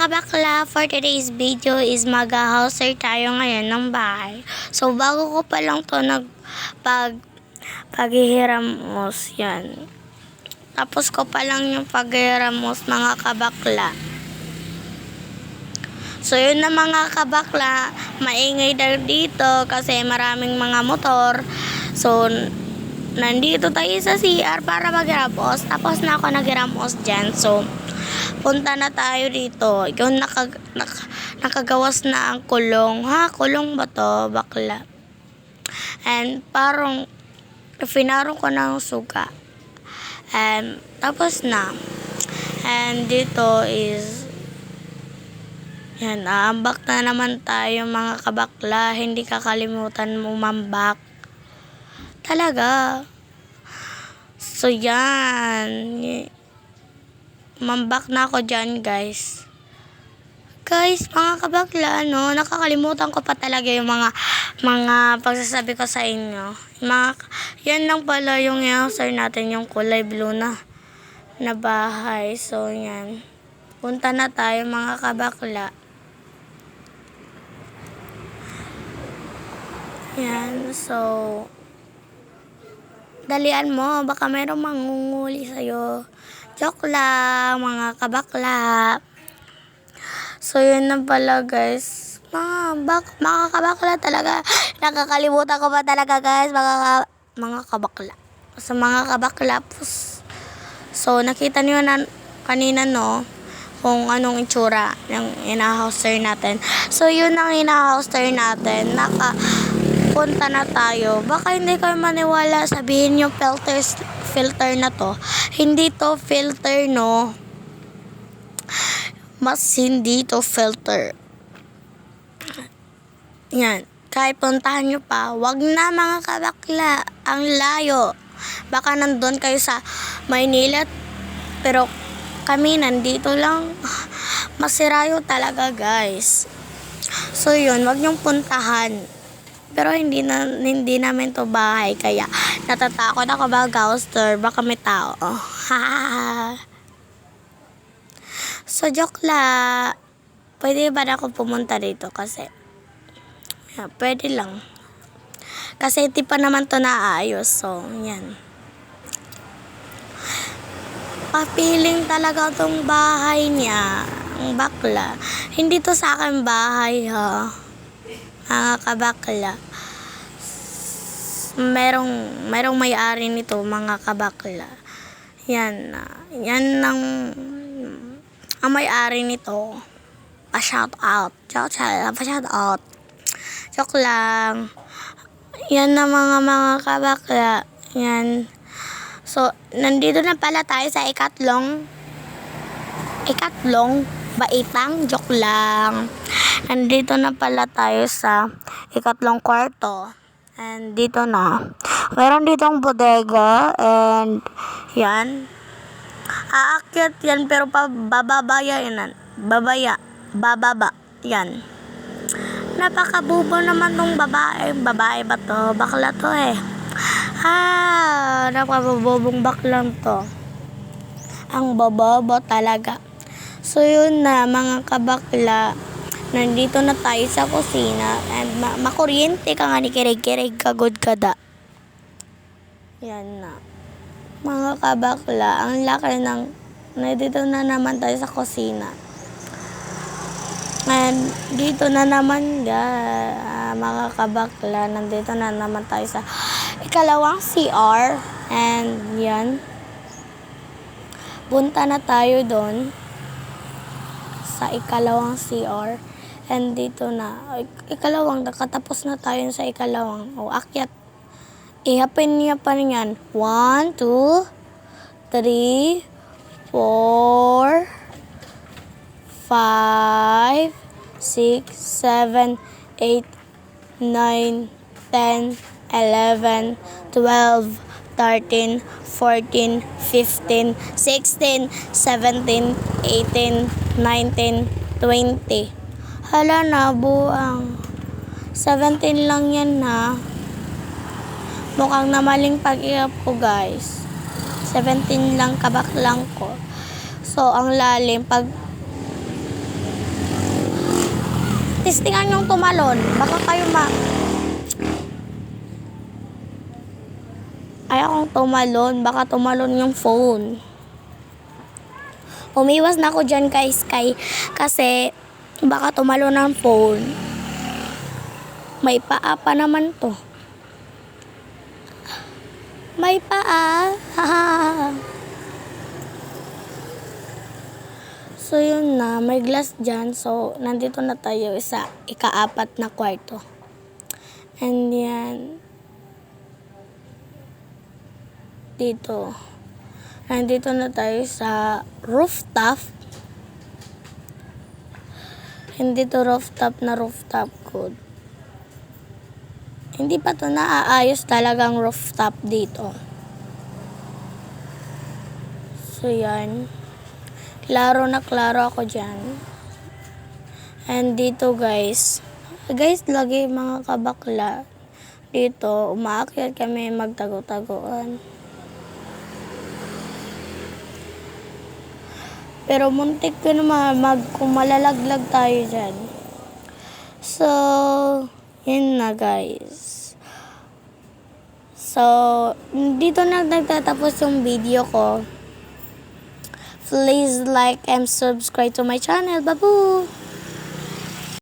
kabakla, for today's video is mag-houser tayo ngayon ng bahay. So, bago ko pa lang to paghihiramos yan. Tapos ko pa lang yung paghihiramos mga kabakla. So, yun na mga kabakla, maingay daw dito kasi maraming mga motor. So, nandito tayo sa CR para maghiramos. Tapos na ako naghiramos dyan. So, punta na tayo dito. Ikaw nakagawas na ang kulong. Ha? Kulong ba to? Bakla. And parang pinarong ko ng suga. And tapos na. And dito is yan. Aambak na naman tayo mga kabakla. Hindi kakalimutan mo mambak. Talaga. So yan. Mambak na ako dyan, guys. Guys, mga kabakla, nakakalimutan ko pa talaga yung mga pagsasabi ko sa inyo. Yan lang pala yung i-houser natin, yung kulay blue na bahay. So, yan. Punta na tayo, mga kabakla. Yan, so dalian mo, baka mayroong mangunguli sa'yo. Joke lang, mga kabakla. So, yun na pala, guys. Mga kabakla talaga. Nakakalimutan ko pa talaga, guys. Mga kabakla. So, mga kabakla. So, nakita niyo na kanina, kung anong itsura ng ina-houser natin. So, yun ang ina-houser natin. Punta na tayo. Baka hindi kayo maniwala, sabihin yung filter na to. Hindi to filter, Mas hindi to filter. Yan. Kahit puntahan nyo pa, wag na mga kabakla. Ang layo. Baka nandun kayo sa Maynila. Pero kami nandito lang. Masirayo talaga, guys. So yun, wag nyong puntahan. Pero hindi namin to bahay, kaya natatakot ako mag-houser, baka may tao. So, joke lang. Pwede ba na ako pumunta dito kasi? Pwede lang. Kasi hindi pa naman to naayos. So, yan. Papiling talaga tong bahay niya. Ang bakla. Hindi to sa akin bahay, ha. Mga kabakla. Merong may-ari nito, mga kabakla. Yan ang may-ari nito. Pa-shout out. Pa-shout out. Joke lang. Yan na mga kabakla. Yan. So, nandito na pala tayo sa ikatlong baitang. Joke lang. Nandito na pala tayo sa ikatlong kwarto. And dito na. Meron ditong bodega. And yan. Aakyat yan pero bababa yan. Bababa. Yan. Napakabubo naman tong babae. Babae ba to? Bakla to eh. Napakabubong baklang to. Ang bababa talaga. So yun na mga kabakla. Nandito na tayo sa kusina. And makuryente ka nga ni kirig-kirig kagod kada. Yan na. Mga kabakla, ang laki nandito na naman tayo sa kusina. And dito na naman mga kabakla, nandito na naman tayo sa ikalawang CR. And yan. Punta na tayo doon sa ikalawang CR. And dito na, nakatapos na tayo sa ikalawang. Akyat. Ihapin niya pa yan. 1, 2, 3, 4, 5, 6, 7, 8, 9, 10, 11, 12, 13, 14, 15, 16, 17, 18, 19, 20. Hala na, buang. 17 lang yan, ha. Mukhang namaling pag-iap ko, guys. 17 lang kabaklang ko. So, ang lalim. Pag testingan yung tumalon. Baka kayo Ayaw kong tumalon. Baka tumalon yung phone. Umiwas na ako dyan kay Sky. Kasi baka tumalon ang phone. May paa pa naman to. May paa. So yun na, may glass dyan. So nandito na tayo sa ika-4 na kwarto. And yan. Dito. Nandito na tayo sa rooftop. Hindi to rooftop na rooftop code. Hindi pa to naaayos talagang rooftop dito. So yan. Klaro na klaro ako dyan. And dito guys. Guys, lagi mga kabakla. Dito, umaakyat kami magtago-taguan. Pero muntik ko naman kung malalaglag tayo dyan. So, yun na guys. So, dito na nagtatapos yung video ko. Please like and subscribe to my channel. Babu!